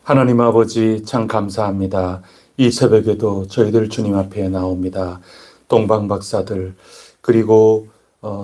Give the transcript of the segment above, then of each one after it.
하나님 아버지 참 감사합니다. 이 새벽에도 저희들 주님 앞에 나옵니다. 동방 박사들 그리고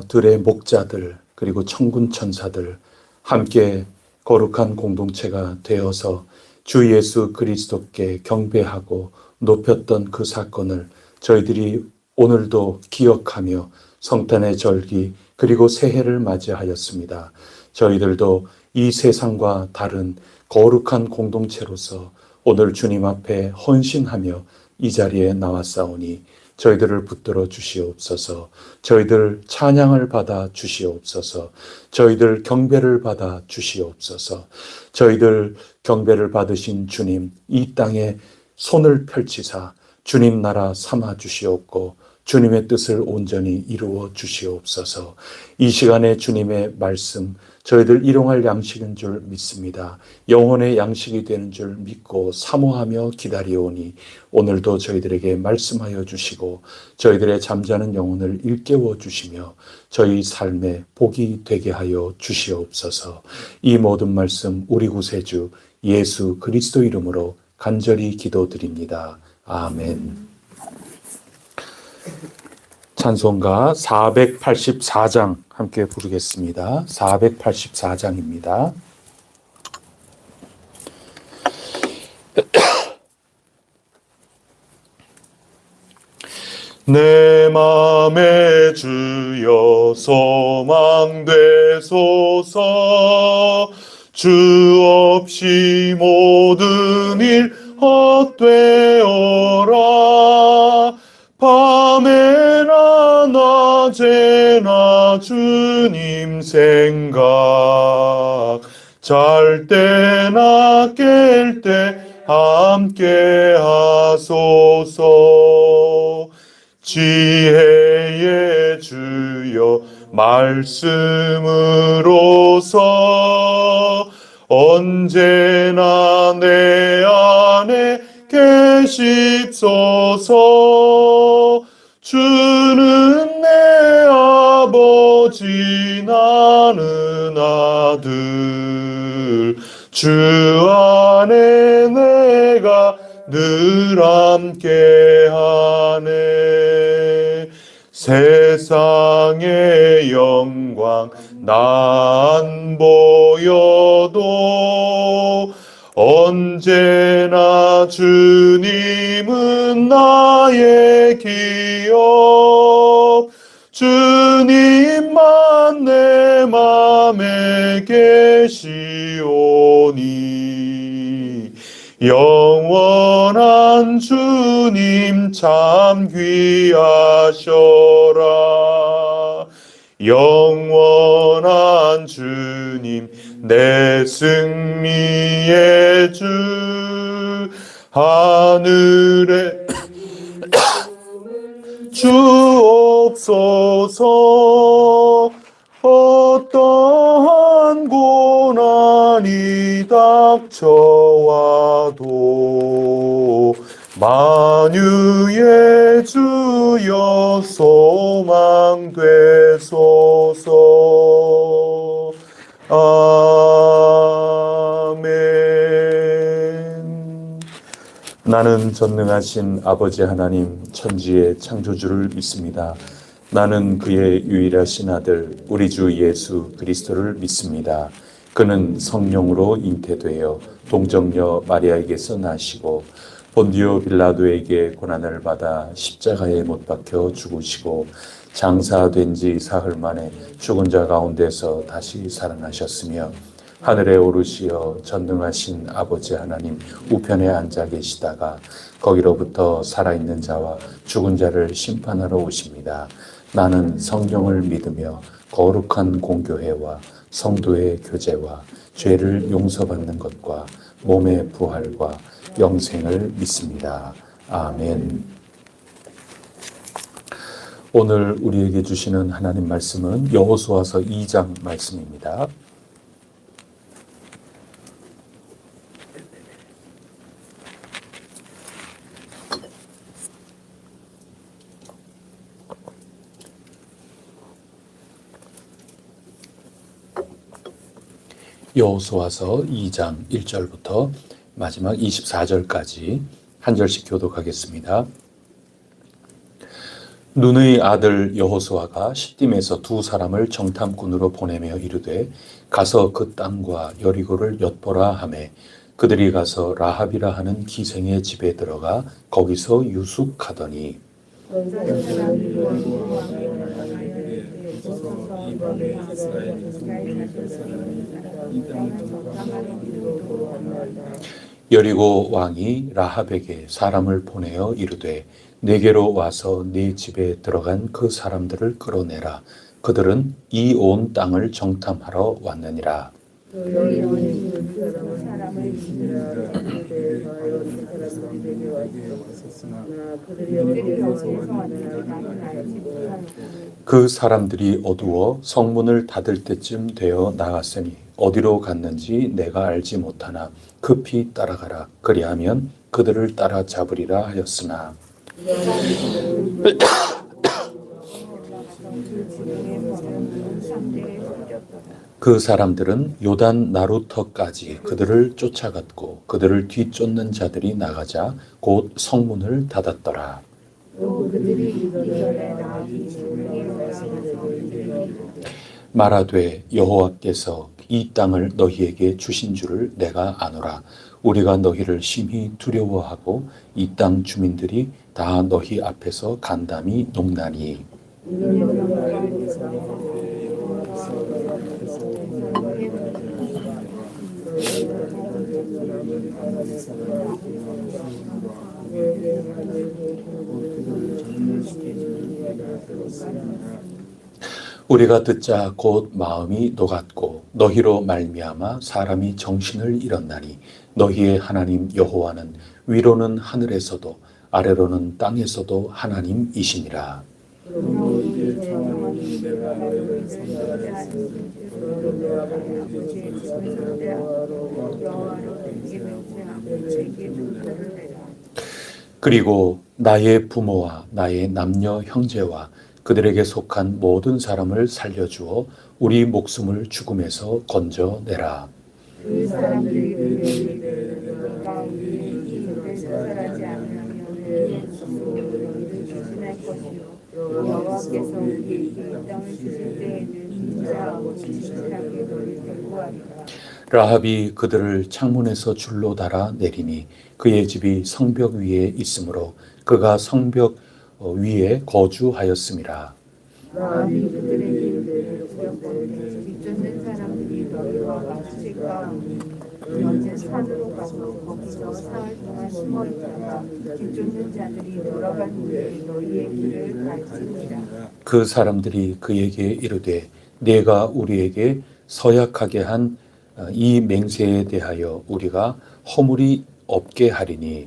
들의 목자들 그리고 천군 천사들 함께 거룩한 공동체가 되어서 주 예수 그리스도께 경배하고 높였던 그 사건을 저희들이 오늘도 기억하며 성탄의 절기 그리고 새해를 맞이하였습니다. 저희들도 이 세상과 다른 거룩한 공동체로서 오늘 주님 앞에 헌신하며 이 자리에 나왔사오니 저희들을 붙들어 주시옵소서. 저희들 찬양을 받아 주시옵소서. 저희들 경배를 받아 주시옵소서. 저희들 경배를 받으신 주님, 이 땅에 손을 펼치사 주님 나라 삼아 주시옵고 주님의 뜻을 온전히 이루어 주시옵소서. 이 시간에 주님의 말씀 저희들 일용할 양식인 줄 믿습니다. 영혼의 양식이 되는 줄 믿고 사모하며 기다리오니 오늘도 저희들에게 말씀하여 주시고 저희들의 잠자는 영혼을 일깨워 주시며 저희 삶에 복이 되게 하여 주시옵소서. 이 모든 말씀 우리 구세주 예수 그리스도 이름으로 간절히 기도드립니다. 아멘. 찬송가 484장 함께 부르겠습니다. 484장입니다. 내 맘에 주여 소망되소서. 주 없이 모든 일 헛되어라. 밤에나 낮에나 주님 생각, 잘 때나 깰 때 함께 하소서. 지혜의 주여 말씀으로서 언제나 내 안에 계십소서. 주는 내 아버지 나는 아들, 주 안에 내가 늘 함께하네. 세상의 영광 난 보여도 언제나 주님은 나의 기억. 주님만 내 맘에 계시오니 영원한 주님 참 귀하셔라. 영원한 주님 내 승리의 주, 하늘에 주옵소서. 어떠한 고난이 닥쳐와도 만유의 주여 소망되소서. 아멘. 나는 전능하신 아버지 하나님 천지의 창조주를 믿습니다. 나는 그의 유일하신 아들 우리 주 예수 그리스도를 믿습니다. 그는 성령으로 잉태되어 동정녀 마리아에게서 나시고 본디오 빌라도에게 고난을 받아 십자가에 못 박혀 죽으시고 장사된 지 사흘 만에 죽은 자 가운데서 다시 살아나셨으며 하늘에 오르시어 전능하신 아버지 하나님 우편에 앉아 계시다가 거기로부터 살아있는 자와 죽은 자를 심판하러 오십니다. 나는 성경을 믿으며 거룩한 공교회와 성도의 교제와 죄를 용서받는 것과 몸의 부활과 영생을 믿습니다. 아멘. 오늘 우리에게 주시는 하나님 말씀은 여호수아서 2장 말씀입니다. 여호수아서 2장 1절부터 마지막 24절까지 한 절씩 교독하겠습니다. 눈의 아들 여호수아가 시딤에서 두 사람을 정탐꾼으로 보내며 이르되 가서 그 땅과 여리고를 엿보라 하매 그들이 가서 라합이라 하는 기생의 집에 들어가 거기서 유숙하더니 여리고 왕이 라합에게 사람을 보내어 이르되 내게로 와서 네 집에 들어간 그 사람들을 끌어내라. 그들은 이 온 땅을 정탐하러 왔느니라. 그 사람들이 어두워 성문을 닫을 때쯤 되어 나갔으니 어디로 갔는지 내가 알지 못하나 급히 따라가라. 그리하면 그들을 따라잡으리라 하였으나 그 사람들은 요단 나루터까지 그들을 쫓아갔고 그들을 뒤쫓는 자들이 나가자 곧 성문을 닫았더라. 말하되 여호와께서 이 땅을 너희에게 주신 줄을 내가 아노라. 우리가 너희를 심히 두려워하고 이 땅 주민들이 다 너희 앞에서 간담이 녹나니 우리가 듣자 곧 마음이 녹았고 너희로 말미암아 사람이 정신을 잃었나니 너희의 하나님 여호와는 위로는 하늘에서도 아래로는 땅에서도 하나님이시니라. 그리고 나의 부모와 나의 남녀 형제와 그들에게 속한 모든 사람을 살려주어 우리 목숨을 죽음에서 건져내라. 그 사람들이 그가 우리의 이웃을 사살하지 않으면 우리의 수고를 조심할 것이요 여호와께서 우리에게 이 땅을 주실 때에는 인자하고 진실하게 너를 데리고하리라. 라합이 그들을 창문에서 줄로 달아 내리니 그의 집이 성벽 위에 있으므로 그가 성벽 위에 거주하였음이라. 라합이 그들에게 이르되 뒤쫓는 사람들이 너희와 마주칠까 하니 너희는 산으로 가서 거기서 사흘 동안 숨어 있다가 뒤쫓는 자들이 돌아간 후에 너희의 길을 갈지니라. 그 사람들이 그에게 이르되 네가 우리에게 서약하게 한 이 맹세에 대하여 우리가 허물이 없게 하리니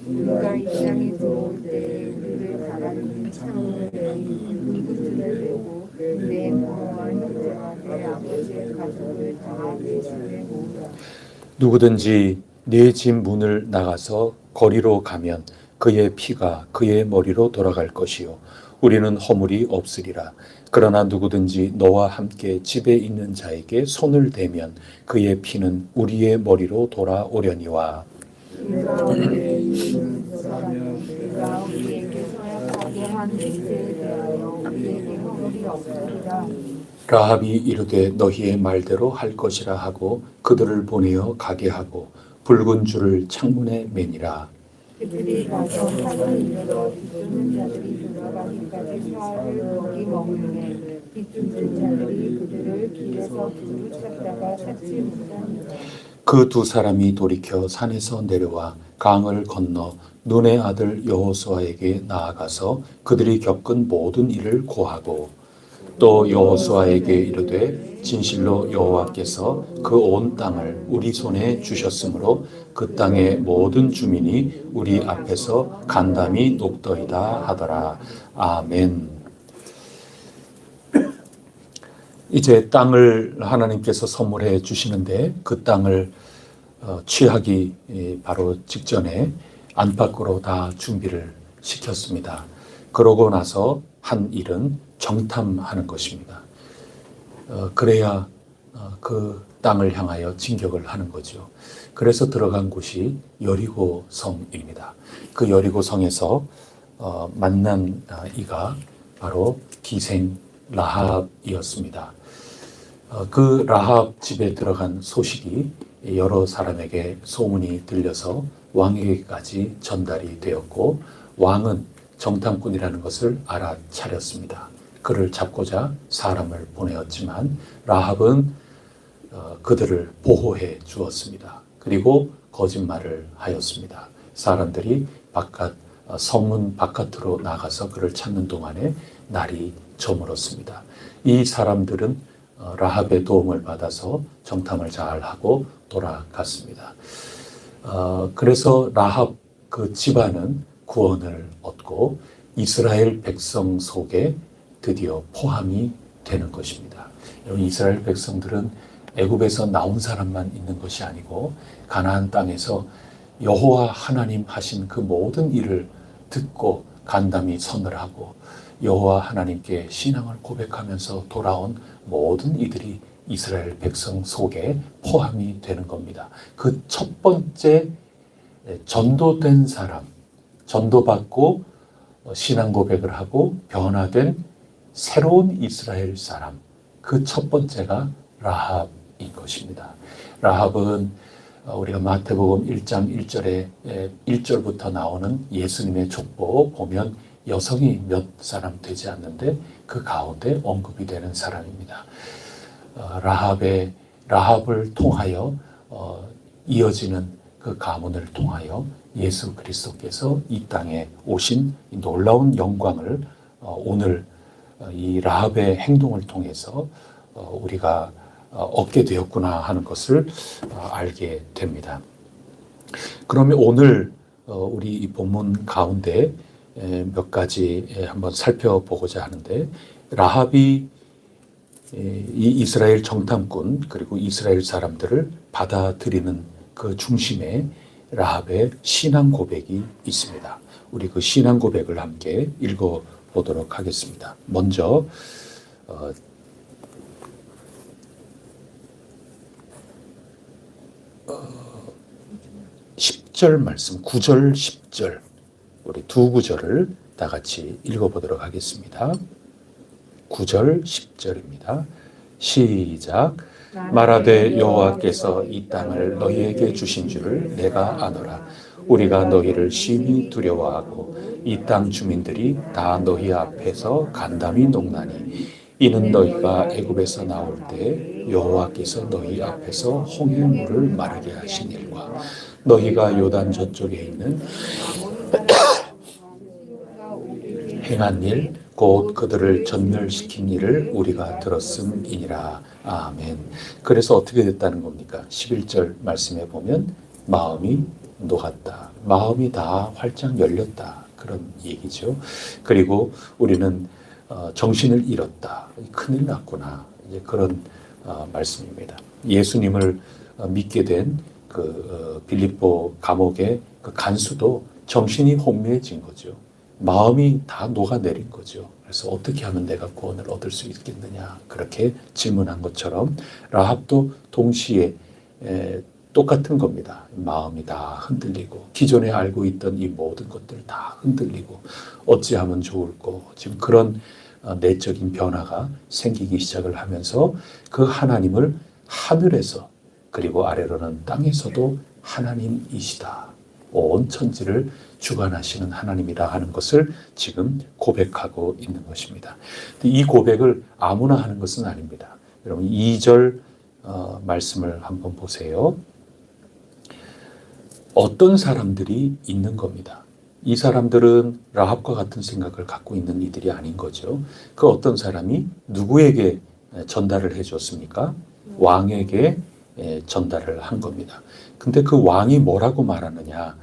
우리가 이 땅에 들어올 때 우리를 바라는 창문에 이구들을 내고 내 부모와 형제와 내 아버지의 가족을 다 내 집에 모으라. 누구든지 내 집 문을 나가서 거리로 가면 그의 피가 그의 머리로 돌아갈 것이요 우리는 허물이 없으리라. 그러나 누구든지 너와 함께 집에 있는 자에게 손을 대면 그의 피는 우리의 머리로 돌아오려니와. 내가 우리에게 서약하게 한 맹세에 대하여 우리에게 허물이 없으리라. 라합이 이르되 너희의 말대로 할 것이라 하고 그들을 보내어 가게 하고 붉은 줄을 창문에 매니라. 그들이 가서 산을 이르러 뒤쫓는 자들이 들어가기까지 사흘을 거기 머무르매 뒤쫓는 자들이 그들을 길에서 두루 찾다가 찾지 못하니라. 그 두 사람이 돌이켜 산에서 내려와 강을 건너 눈의 아들 여호수아에게 나아가서 그들이 겪은 모든 일을 고하고 또 여호수아에게 이르되 진실로 여호와께서 그 온 땅을 우리 손에 주셨으므로 그 땅의 모든 주민이 우리 앞에서 간담이 녹더이다 하더라. 아멘. 이제 땅을 하나님께서 선물해 주시는데 그 땅을 취하기 바로 직전에 안팎으로 다 준비를 시켰습니다. 그러고 나서 한 일은 정탐하는 것입니다. 그래야 그 땅을 향하여 진격을 하는 거죠. 그래서 들어간 곳이 여리고 성입니다. 그 여리고 성에서 만난 이가 바로 기생 라합이었습니다. 그 라합 집에 들어간 소식이 여러 사람에게 소문이 들려서 왕에게까지 전달이 되었고, 왕은 정탐꾼이라는 것을 알아차렸습니다. 그를 잡고자 사람을 보내었지만 라합은 그들을 보호해 주었습니다. 그리고 거짓말을 하였습니다. 사람들이 성문 바깥으로 나가서 그를 찾는 동안에 날이 저물었습니다. 이 사람들은 라합의 도움을 받아서 정탐을 잘 하고 돌아갔습니다. 그래서 라합 그 집안은 구원을 얻고 이스라엘 백성 속에 드디어 포함이 되는 것입니다. 여러분, 이스라엘 백성들은 애굽에서 나온 사람만 있는 것이 아니고 가나안 땅에서 여호와 하나님 하신 그 모든 일을 듣고 간담이 선을 하고 여호와 하나님께 신앙을 고백하면서 돌아온 모든 이들이 이스라엘 백성 속에 포함이 되는 겁니다. 그 첫 번째 전도된 사람, 전도받고 신앙 고백을 하고 변화된 새로운 이스라엘 사람, 그 첫 번째가 라합인 것입니다. 라합은 우리가 마태복음 1장 1절에 1절부터 나오는 예수님의 족보 보면 여성이 몇 사람 되지 않는데 그 가운데 언급이 되는 사람입니다. 라합을 통하여 이어지는 그 가문을 통하여 예수 그리스도께서 이 땅에 오신 놀라운 영광을 오늘 이 라합의 행동을 통해서 우리가 얻게 되었구나 하는 것을 알게 됩니다. 그러면 오늘 우리 이 본문 가운데 몇 가지 한번 살펴보고자 하는데, 라합이 이 이스라엘 정탐꾼 그리고 이스라엘 사람들을 받아들이는 그 중심에 라합의 신앙 고백이 있습니다. 우리 그 신앙 고백을 함께 읽어보도록 하겠습니다. 먼저 10절 말씀, 9절, 10절, 우리 두 구절을 다 같이 읽어보도록 하겠습니다. 9절, 10절입니다. 시작. 말하되 여호와께서 이 땅을 너희에게 주신 줄을 내가 아노라. 우리가 너희를 심히 두려워하고 이 땅 주민들이 다 너희 앞에서 간담이 녹나니 이는 너희가 애굽에서 나올 때 여호와께서 너희 앞에서 홍해 물을 마르게 하신 일과 너희가 요단 저쪽에 있는 행한 일, 곧 그들을 전멸시킨 일을 우리가 들었음이니라. 아멘. 그래서 어떻게 됐다는 겁니까? 11절 말씀에 보면 마음이 녹았다. 마음이 다 활짝 열렸다. 그런 얘기죠. 그리고 우리는 정신을 잃었다. 큰일 났구나. 이제 그런 말씀입니다. 예수님을 믿게 된 그 빌립보 감옥의 그 간수도 정신이 혼미해진 거죠. 마음이 다 녹아내린 거죠. 그래서 어떻게 하면 내가 구원을 얻을 수 있겠느냐, 그렇게 질문한 것처럼 라합도 동시에 똑같은 겁니다. 마음이 다 흔들리고 기존에 알고 있던 이 모든 것들 다 흔들리고 어찌하면 좋을꼬, 지금 그런 내적인 변화가 생기기 시작을 하면서 그 하나님을 하늘에서 그리고 아래로는 땅에서도 하나님이시다, 온 천지를 주관하시는 하나님이라 하는 것을 지금 고백하고 있는 것입니다. 이 고백을 아무나 하는 것은 아닙니다. 여러분 2절 말씀을 한번 보세요. 어떤 사람들이 있는 겁니다. 이 사람들은 라합과 같은 생각을 갖고 있는 이들이 아닌 거죠. 그 어떤 사람이 누구에게 전달을 해줬습니까? 왕에게 전달을 한 겁니다. 근데 그 왕이 뭐라고 말하느냐?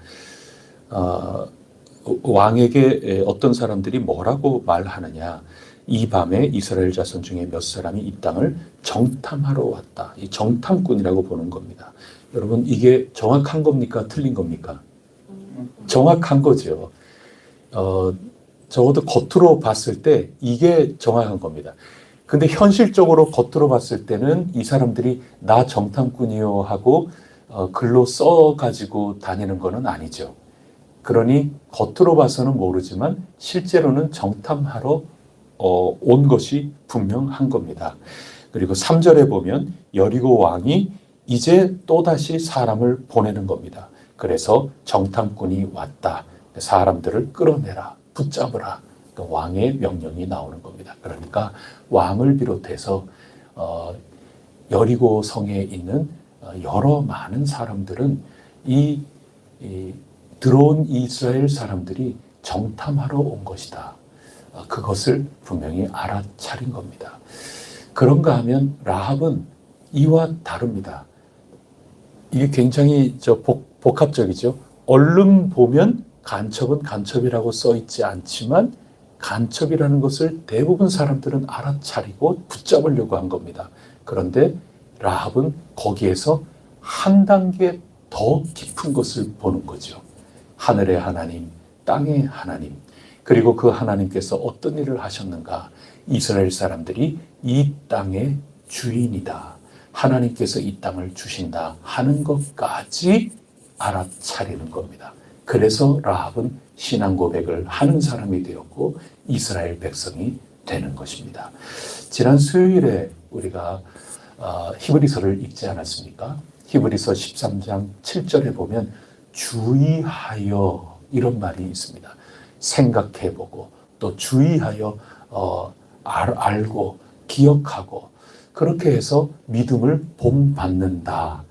왕에게 어떤 사람들이 뭐라고 말하느냐? 이 밤에 이스라엘 자손 중에 몇 사람이 이 땅을 정탐하러 왔다. 이 정탐꾼이라고 보는 겁니다. 여러분, 이게 정확한 겁니까? 틀린 겁니까? 정확한 거죠. 적어도 겉으로 봤을 때 이게 정확한 겁니다. 근데 현실적으로 겉으로 봤을 때는 이 사람들이 나 정탐꾼이요 하고 글로 써가지고 다니는 것은 아니죠. 그러니 겉으로 봐서는 모르지만 실제로는 정탐하러 온 것이 분명한 겁니다. 그리고 3절에 보면 여리고 왕이 이제 또다시 사람을 보내는 겁니다. 그래서 정탐꾼이 왔다. 사람들을 끌어내라, 붙잡으라. 왕의 명령이 나오는 겁니다. 그러니까 왕을 비롯해서 여리고 성에 있는 여러 많은 사람들은 이 들어온 이스라엘 사람들이 정탐하러 온 것이다. 그것을 분명히 알아차린 겁니다. 그런가 하면 라합은 이와 다릅니다. 이게 굉장히 복합적이죠. 얼른 보면 간첩은 간첩이라고 써 있지 않지만 간첩이라는 것을 대부분 사람들은 알아차리고 붙잡으려고 한 겁니다. 그런데 라합은 거기에서 한 단계 더 깊은 것을 보는 거죠. 하늘의 하나님, 땅의 하나님, 그리고 그 하나님께서 어떤 일을 하셨는가? 이스라엘 사람들이 이 땅의 주인이다. 하나님께서 이 땅을 주신다 하는 것까지 알아차리는 겁니다. 그래서 라합은 신앙 고백을 하는 사람이 되었고 이스라엘 백성이 되는 것입니다. 지난 수요일에 우리가 히브리서를 읽지 않았습니까? 히브리서 13장 7절에 보면 주의하여 이런 말이 있습니다. 생각해보고 또 주의하여 알고 기억하고 그렇게 해서 믿음을 본받는다.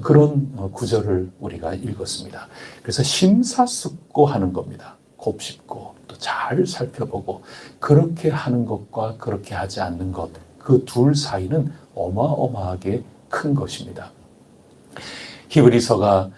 그런 구절을 우리가 읽었습니다. 그래서 심사숙고하는 겁니다. 곱씹고 또 잘 살펴보고 그렇게 하는 것과 그렇게 하지 않는 것, 그 둘 사이는 어마어마하게 큰 것입니다. 히브리서가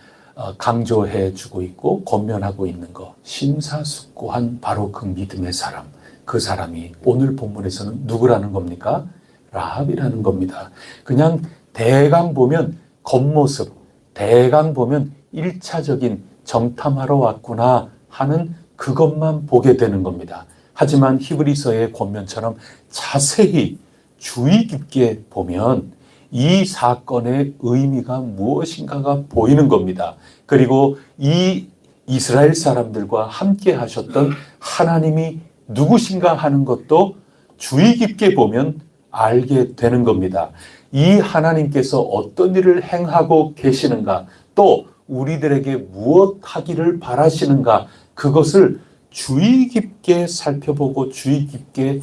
강조해 주고 있고 권면하고 있는 것, 심사숙고한 바로 그 믿음의 사람, 그 사람이 오늘 본문에서는 누구라는 겁니까? 라합이라는 겁니다. 그냥 대강 보면 겉모습, 대강 보면 1차적인 정탐하러 왔구나 하는 그것만 보게 되는 겁니다. 하지만 히브리서의 권면처럼 자세히 주의 깊게 보면 이 사건의 의미가 무엇인가가 보이는 겁니다. 그리고 이 이스라엘 사람들과 함께 하셨던 하나님이 누구신가 하는 것도 주의 깊게 보면 알게 되는 겁니다. 이 하나님께서 어떤 일을 행하고 계시는가, 또 우리들에게 무엇 하기를 바라시는가, 그것을 주의 깊게 살펴보고 주의 깊게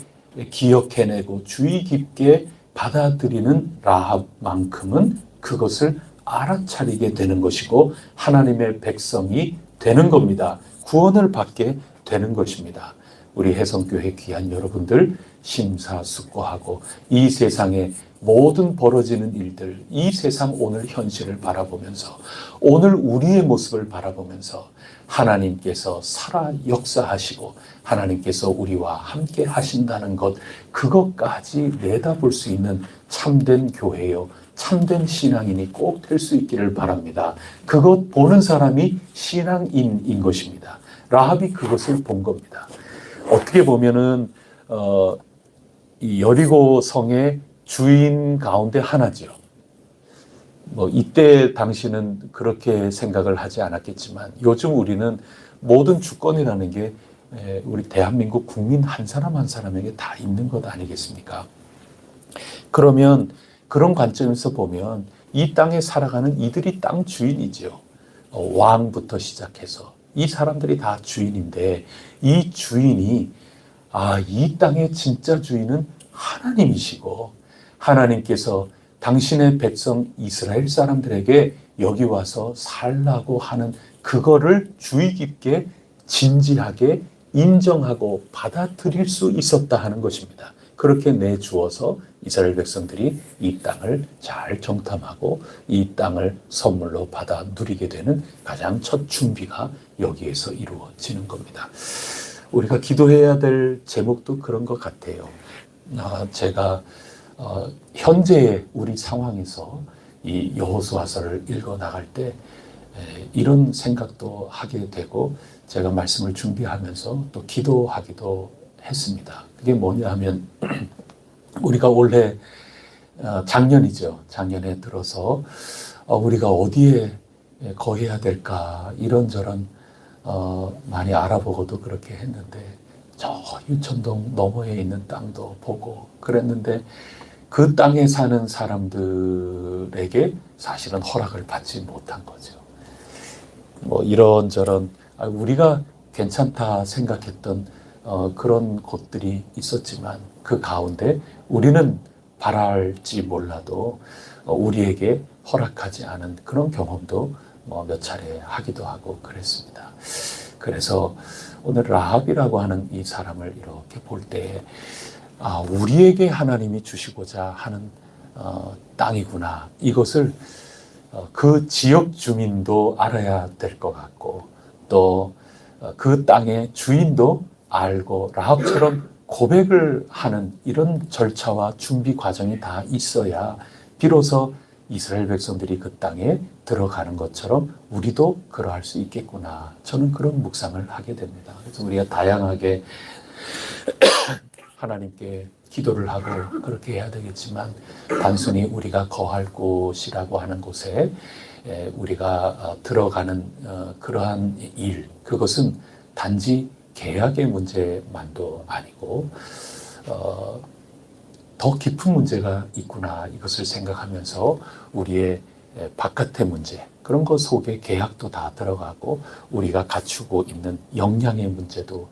기억해내고 주의 깊게 받아들이는 라합만큼은 그것을 알아차리게 되는 것이고 하나님의 백성이 되는 겁니다. 구원을 받게 되는 것입니다. 우리 혜성교회 귀한 여러분들 심사숙고하고 이 세상에 모든 벌어지는 일들, 이 세상 오늘 현실을 바라보면서 오늘 우리의 모습을 바라보면서 하나님께서 살아 역사하시고 하나님께서 우리와 함께 하신다는 것, 그것까지 내다볼 수 있는 참된 교회요, 참된 신앙인이 꼭 될 수 있기를 바랍니다. 그것 보는 사람이 신앙인인 것입니다. 라합이 그것을 본 겁니다. 어떻게 보면은 이 여리고 성의 주인 가운데 하나죠. 이때 당시는 그렇게 생각을 하지 않았겠지만 요즘 우리는 모든 주권이라는 게 우리 대한민국 국민 한 사람 한 사람에게 다 있는 것 아니겠습니까? 그러면 그런 관점에서 보면 이 땅에 살아가는 이들이 땅 주인이죠. 왕부터 시작해서 이 사람들이 다 주인인데 이 주인이 이 땅의 진짜 주인은 하나님이시고 하나님께서 당신의 백성 이스라엘 사람들에게 여기 와서 살라고 하는 그거를 주의 깊게 진지하게 인정하고 받아들일 수 있었다 하는 것입니다. 그렇게 내주어서 이스라엘 백성들이 이 땅을 잘 정탐하고 이 땅을 선물로 받아 누리게 되는 가장 첫 준비가 여기에서 이루어지는 겁니다. 우리가 기도해야 될 제목도 그런 것 같아요. 제가 현재의 우리 상황에서 이 여호수아서를 읽어 나갈 때 이런 생각도 하게 되고 제가 말씀을 준비하면서 또 기도하기도 했습니다. 그게 뭐냐 하면 우리가 올해 작년이죠. 작년에 들어서 우리가 어디에 거해야 될까 이런저런 많이 알아보고도 그렇게 했는데 저 유천동 너머에 있는 땅도 보고 그랬는데 그 땅에 사는 사람들에게 사실은 허락을 받지 못한 거죠. 뭐 이런저런 우리가 괜찮다 생각했던 그런 곳들이 있었지만 그 가운데 우리는 바랄지 몰라도 우리에게 허락하지 않은 그런 경험도 뭐 몇 차례 하기도 하고 그랬습니다. 그래서 오늘 라합이라고 하는 이 사람을 이렇게 볼 때 우리에게 하나님이 주시고자 하는 땅이구나. 이것을 그 지역 주민도 알아야 될 것 같고 또 그 땅의 주인도 알고 라합처럼 고백을 하는 이런 절차와 준비 과정이 다 있어야 비로소 이스라엘 백성들이 그 땅에 들어가는 것처럼 우리도 그러할 수 있겠구나. 저는 그런 묵상을 하게 됩니다. 그래서 우리가 다양하게 하나님께 기도를 하고 그렇게 해야 되겠지만 단순히 우리가 거할 곳이라고 하는 곳에 우리가 들어가는 그러한 일, 그것은 단지 계약의 문제만도 아니고 더 깊은 문제가 있구나 이것을 생각하면서 우리의 바깥의 문제 그런 것 속에 계약도 다 들어가고 우리가 갖추고 있는 역량의 문제도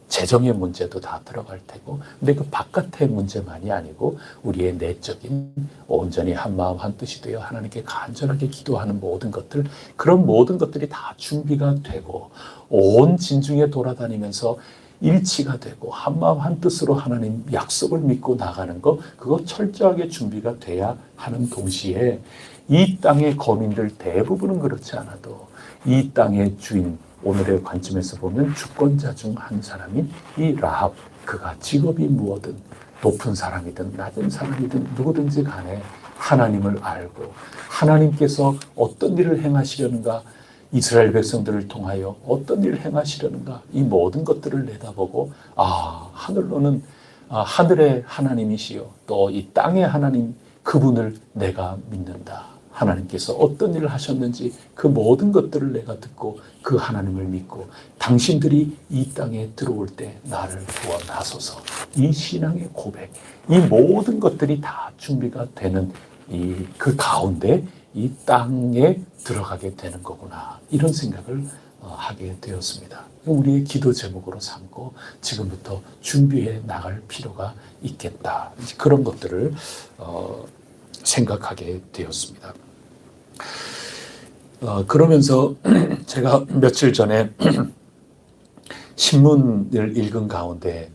재정의 문제도 다 들어갈 테고 근데 그 바깥의 문제만이 아니고 우리의 내적인 온전히 한마음 한뜻이 되어 하나님께 간절하게 기도하는 모든 것들 그런 모든 것들이 다 준비가 되고 온 진중에 돌아다니면서 일치가 되고 한마음 한뜻으로 하나님 약속을 믿고 나가는 것 그거 철저하게 준비가 돼야 하는 동시에 이 땅의 거민들 대부분은 그렇지 않아도 이 땅의 주인 오늘의 관점에서 보면 주권자 중 한 사람인 이 라합 그가 직업이 무엇든 높은 사람이든 낮은 사람이든 누구든지 간에 하나님을 알고 하나님께서 어떤 일을 행하시려는가 이스라엘 백성들을 통하여 어떤 일을 행하시려는가 이 모든 것들을 내다보고 하늘로는 하늘의 하나님이시여 또 이 땅의 하나님 그분을 내가 믿는다. 하나님께서 어떤 일을 하셨는지 그 모든 것들을 내가 듣고 그 하나님을 믿고 당신들이 이 땅에 들어올 때 나를 구원하소서. 이 신앙의 고백, 이 모든 것들이 다 준비가 되는 그 가운데 이 땅에 들어가게 되는 거구나. 이런 생각을 하게 되었습니다. 우리의 기도 제목으로 삼고 지금부터 준비해 나갈 필요가 있겠다. 그런 것들을 생각하게 되었습니다. 그러면서 제가 며칠 전에 신문을 읽은 가운데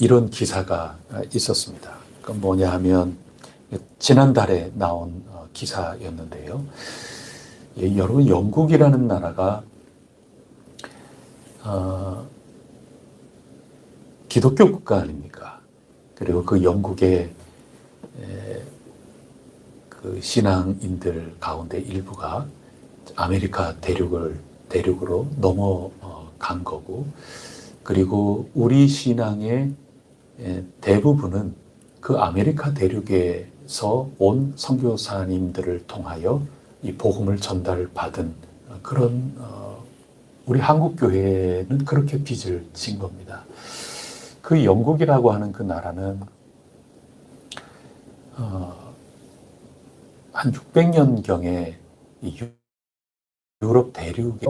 이런 기사가 있었습니다. 그건 뭐냐 하면 지난달에 나온 기사였는데요. 여러분 영국이라는 나라가 기독교 국가 아닙니까? 그리고 그 영국의 그 신앙인들 가운데 일부가 아메리카 대륙으로 넘어간 거고, 그리고 우리 신앙의 대부분은 그 아메리카 대륙에서 온 선교사님들을 통하여 이 복음을 전달받은 그런 우리 한국 교회는 그렇게 빚을 진 겁니다. 그 영국이라고 하는 그 나라는 한 600년경에 유럽 대륙에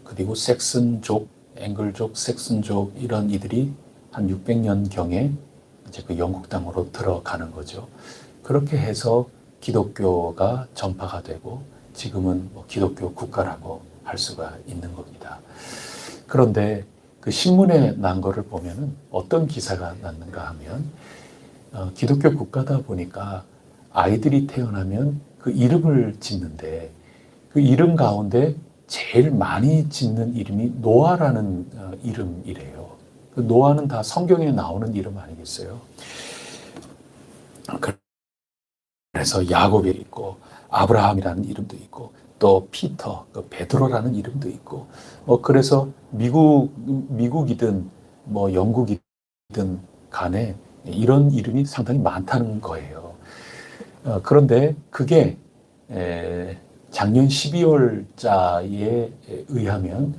그리고 섹슨족, 앵글족, 섹슨족 이런 이들이 한 600년경에 이제 그 영국 땅으로 들어가는 거죠. 그렇게 해서 기독교가 전파가 되고 지금은 뭐 기독교 국가라고 할 수가 있는 겁니다. 그런데 그 신문에 난 거를 보면은 어떤 기사가 났는가 하면 기독교 국가다 보니까 아이들이 태어나면 그 이름을 짓는데 그 이름 가운데 제일 많이 짓는 이름이 노아라는 이름이래요. 그 노아는 다 성경에 나오는 이름 아니겠어요? 그래서 야곱이 있고 아브라함이라는 이름도 있고 또 피터, 베드로라는 이름도 있고 그래서 미국이든 뭐 영국이든 간에 이런 이름이 상당히 많다는 거예요. 그런데 그게 작년 12월자에 의하면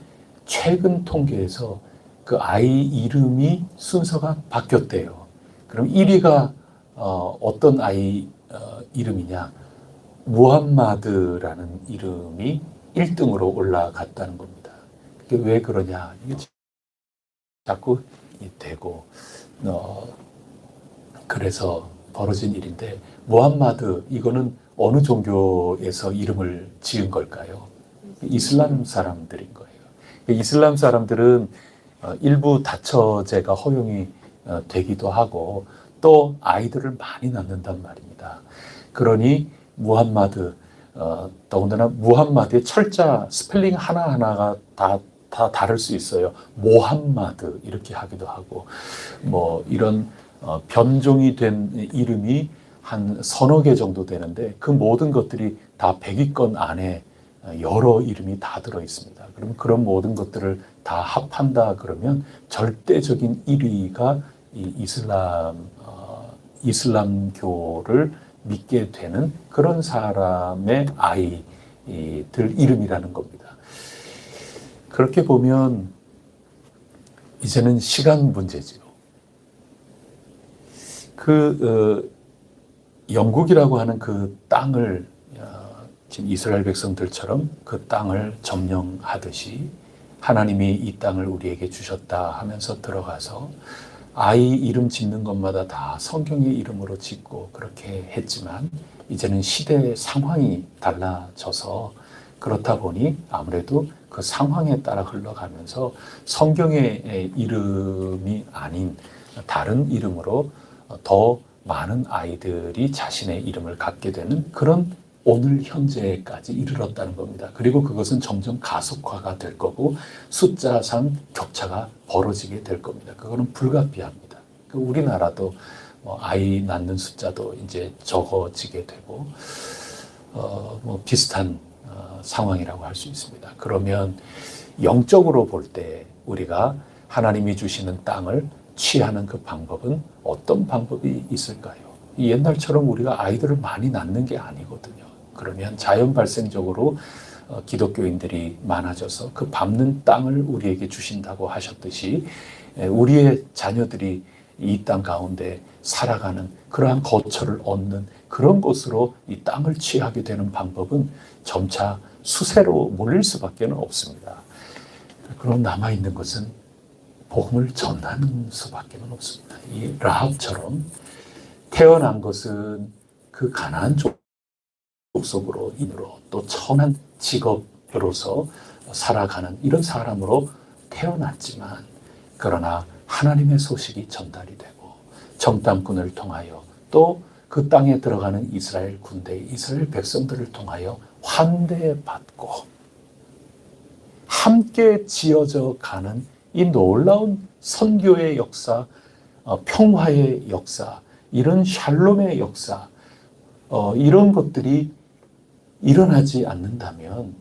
최근 통계에서 그 아이 이름이 순서가 바뀌었대요. 그럼 1위가 어떤 아이 이름이냐? 무함마드라는 이름이 1등으로 올라갔다는 겁니다. 그게 왜 그러냐? 이게 자꾸 되고 그래서 벌어진 일인데, 무함마드 이거는 어느 종교에서 이름을 지은 걸까요? 이슬람 사람들인 거예요. 이슬람 사람들은 일부 다처제가 허용이 되기도 하고 또 아이들을 많이 낳는단 말입니다. 그러니 무함마드, 더군다나 무함마드의 철자 스펠링 하나하나가 다 다를 수 있어요. 모함마드 이렇게 하기도 하고, 뭐 이런 변종이 된 이름이 한 서너 개 정도 되는데 그 모든 것들이 다 100위권 안에 여러 이름이 다 들어 있습니다. 그럼 그런 모든 것들을 다 합한다 그러면 절대적인 1위가 이 이슬람교를 믿게 되는 그런 사람의 아이들 이름이라는 겁니다. 그렇게 보면 이제는 시간 문제지요. 영국이라고 하는 그 땅을 지금 이스라엘 백성들처럼 그 땅을 점령하듯이 하나님이 이 땅을 우리에게 주셨다 하면서 들어가서 아이 이름 짓는 것마다 다 성경의 이름으로 짓고 그렇게 했지만 이제는 시대 상황이 달라져서 그렇다 보니 아무래도 그 상황에 따라 흘러가면서 성경의 이름이 아닌 다른 이름으로 더 많은 아이들이 자신의 이름을 갖게 되는 그런 오늘 현재까지 이르렀다는 겁니다. 그리고 그것은 점점 가속화가 될 거고 숫자상 격차가 벌어지게 될 겁니다. 그거는 불가피합니다. 우리나라도 아이 낳는 숫자도 이제 적어지게 되고 비슷한 상황이라고 할 수 있습니다. 그러면 영적으로 볼 때 우리가 하나님이 주시는 땅을 취하는 그 방법은 어떤 방법이 있을까요? 옛날처럼 우리가 아이들을 많이 낳는 게 아니거든요. 그러면 자연 발생적으로 기독교인들이 많아져서 그 밟는 땅을 우리에게 주신다고 하셨듯이 우리의 자녀들이 이 땅 가운데 살아가는 그러한 거처를 얻는 그런 곳으로 이 땅을 취하게 되는 방법은 점차 수세로 몰릴 수밖에 없습니다. 그럼 남아있는 것은 복음을 전하는 수밖에 없습니다. 이 라합처럼 태어난 것은 그 가나안 족속으로 인으로 또 천한 직업으로서 살아가는 이런 사람으로 태어났지만 그러나 하나님의 소식이 전달이 되고 정탐꾼을 통하여 또 그 땅에 들어가는 이스라엘 군대, 이스라엘 백성들을 통하여 환대받고 함께 지어져 가는 이 놀라운 선교의 역사, 평화의 역사, 이런 샬롬의 역사, 이런 것들이 일어나지 않는다면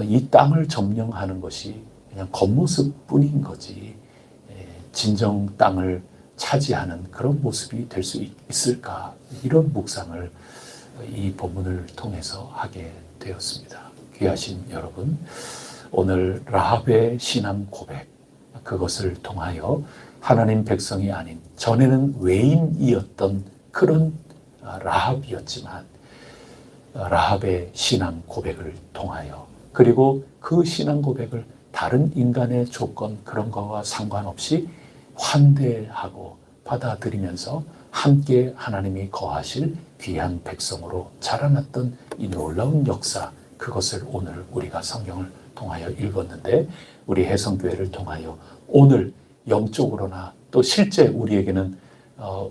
이 땅을 점령하는 것이 그냥 겉모습뿐인 거지 진정 땅을 차지하는 그런 모습이 될 수 있을까, 이런 묵상을 이 본문을 통해서 하게 되었습니다. 귀하신 여러분, 오늘 라합의 신앙 고백, 그것을 통하여 하나님 백성이 아닌 전에는 외인이었던 그런 라합이었지만 라합의 신앙 고백을 통하여, 그리고 그 신앙 고백을 다른 인간의 조건 그런 거와 상관없이 환대하고 받아들이면서 함께 하나님이 거하실 귀한 백성으로 자라났던 이 놀라운 역사, 그것을 오늘 우리가 성경을 통하여 읽었는데 우리 해성교회를 통하여 오늘 영적으로나 또 실제 우리에게는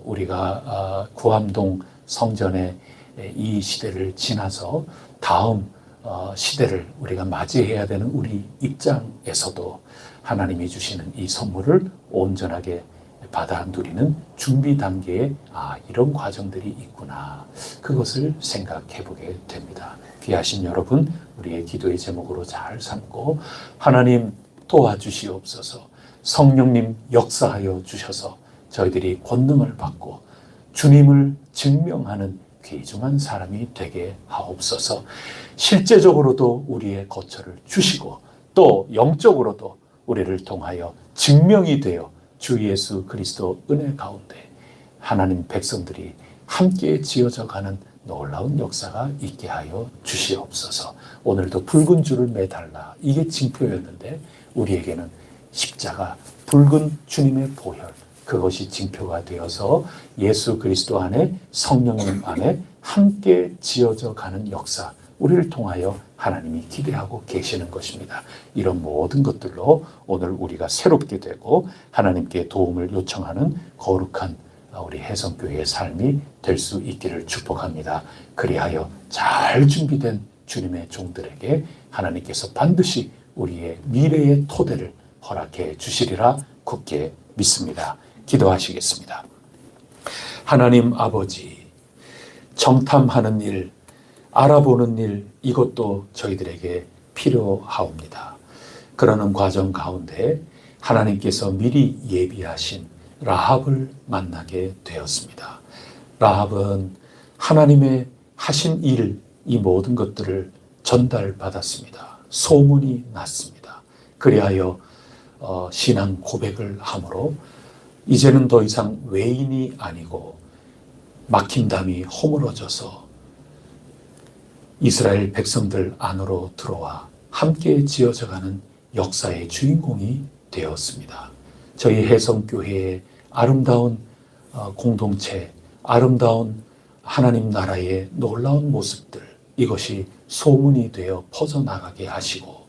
우리가 구암동 성전의 이 시대를 지나서 다음 시대를 우리가 맞이해야 되는 우리 입장에서도 하나님이 주시는 이 선물을 온전하게 받아 누리는 준비 단계에 이런 과정들이 있구나, 그것을 생각해 보게 됩니다. 귀하신 여러분, 우리의 기도의 제목으로 잘 삼고 하나님 도와주시옵소서, 성령님 역사하여 주셔서 저희들이 권능을 받고 주님을 증명하는 귀중한 사람이 되게 하옵소서. 실제적으로도 우리의 거처를 주시고 또 영적으로도 우리를 통하여 증명이 되어 주 예수 그리스도 은혜 가운데 하나님 백성들이 함께 지어져 가는 놀라운 역사가 있게 하여 주시옵소서. 오늘도 붉은 줄을 매달라, 이게 징표였는데 우리에게는 십자가, 붉은 주님의 보혈, 그것이 징표가 되어서 예수 그리스도 안에, 성령님 안에 함께 지어져 가는 역사, 우리를 통하여 하나님이 기대하고 계시는 것입니다. 이런 모든 것들로 오늘 우리가 새롭게 되고 하나님께 도움을 요청하는 거룩한 우리 혜성교회의 삶이 될 수 있기를 축복합니다. 그리하여 잘 준비된 주님의 종들에게 하나님께서 반드시 우리의 미래의 토대를 허락해 주시리라 굳게 믿습니다. 기도하시겠습니다. 하나님 아버지, 정탐하는 일, 알아보는 일, 이것도 저희들에게 필요하옵니다. 그러는 과정 가운데 하나님께서 미리 예비하신 라합을 만나게 되었습니다. 라합은 하나님의 하신 일, 이 모든 것들을 전달받았습니다. 소문이 났습니다. 그리하여 신앙 고백을 함으로 이제는 더 이상 외인이 아니고 막힌 담이 허물어져서 이스라엘 백성들 안으로 들어와 함께 지어져가는 역사의 주인공이 되었습니다. 저희 혜성교회의 아름다운 공동체, 아름다운 하나님 나라의 놀라운 모습들, 이것이 소문이 되어 퍼져나가게 하시고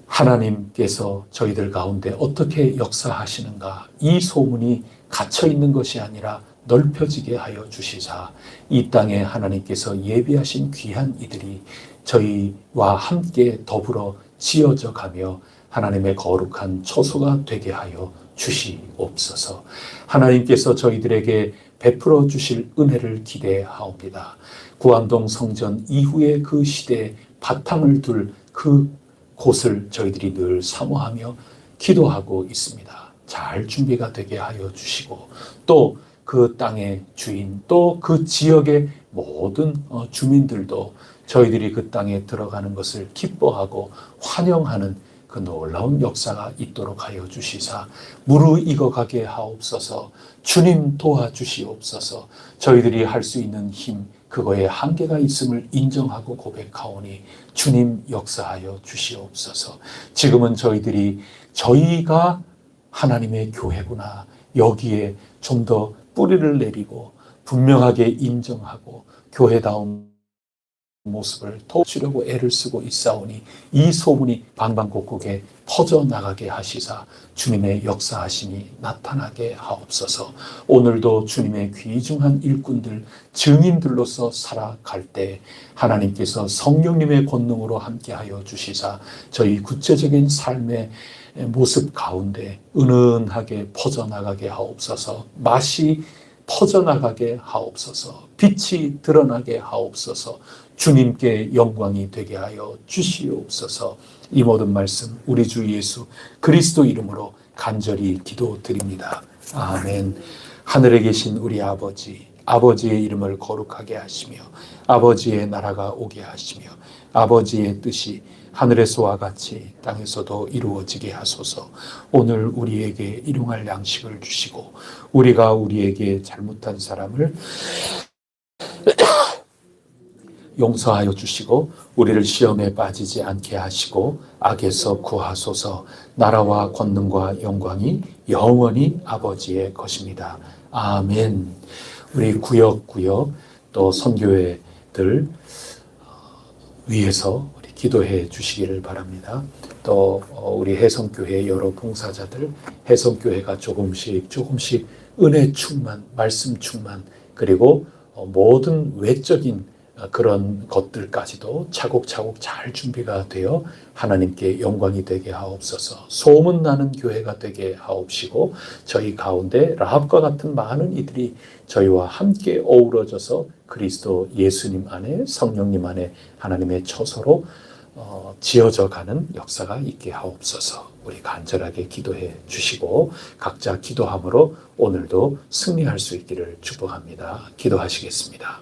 하나님께서 저희들 가운데 어떻게 역사하시는가, 이 소문이 갇혀있는 것이 아니라 넓혀지게 하여 주시사 이 땅에 하나님께서 예비하신 귀한 이들이 저희와 함께 더불어 지어져 가며 하나님의 거룩한 처소가 되게 하여 주시옵소서. 하나님께서 저희들에게 베풀어 주실 은혜를 기대하옵니다. 구암동 성전 이후에 그 시대에 바탕을 둘 그 곳을 저희들이 늘 사모하며 기도하고 있습니다. 잘 준비가 되게 하여 주시고 또 그 땅의 주인, 또 그 지역의 모든 주민들도 저희들이 그 땅에 들어가는 것을 기뻐하고 환영하는 그 놀라운 역사가 있도록 하여 주시사 무르익어가게 하옵소서. 주님 도와주시옵소서. 저희들이 할 수 있는 힘, 그거에 한계가 있음을 인정하고 고백하오니 주님 역사하여 주시옵소서. 지금은 저희가 하나님의 교회구나, 여기에 좀 더 뿌리를 내리고 분명하게 인정하고 교회다운 모습을 더 주려고 애를 쓰고 있사오니 이 소문이 방방곡곡에 퍼져나가게 하시사 주님의 역사하심이 나타나게 하옵소서. 오늘도 주님의 귀중한 일꾼들, 증인들로서 살아갈 때 하나님께서 성령님의 권능으로 함께하여 주시사 저희 구체적인 삶의 모습 가운데 은은하게 퍼져나가게 하옵소서. 맛이 퍼져나가게 하옵소서. 빛이 드러나게 하옵소서. 주님께 영광이 되게 하여 주시옵소서. 이 모든 말씀 우리 주 예수 그리스도 이름으로 간절히 기도드립니다. 아멘. 하늘에 계신 우리 아버지, 아버지의 이름을 거룩하게 하시며 아버지의 나라가 오게 하시며 아버지의 뜻이 하늘에서와 같이 땅에서도 이루어지게 하소서. 오늘 우리에게 일용할 양식을 주시고 우리가 우리에게 잘못한 사람을 용서하여 주시고 우리를 시험에 빠지지 않게 하시고 악에서 구하소서. 나라와 권능과 영광이 영원히 아버지의 것입니다. 아멘. 우리 구역구역 또 선교회들 위해서 우리 기도해 주시기를 바랍니다. 또 우리 혜성교회 여러 봉사자들, 혜성교회가 조금씩 은혜 충만, 말씀 충만, 그리고 모든 외적인 그런 것들까지도 차곡차곡 잘 준비가 되어 하나님께 영광이 되게 하옵소서. 소문나는 교회가 되게 하옵시고 저희 가운데 라합과 같은 많은 이들이 저희와 함께 어우러져서 그리스도 예수님 안에, 성령님 안에 하나님의 처소로 지어져 가는 역사가 있게 하옵소서. 우리 간절하게 기도해 주시고 각자 기도함으로 오늘도 승리할 수 있기를 축복합니다. 기도하시겠습니다.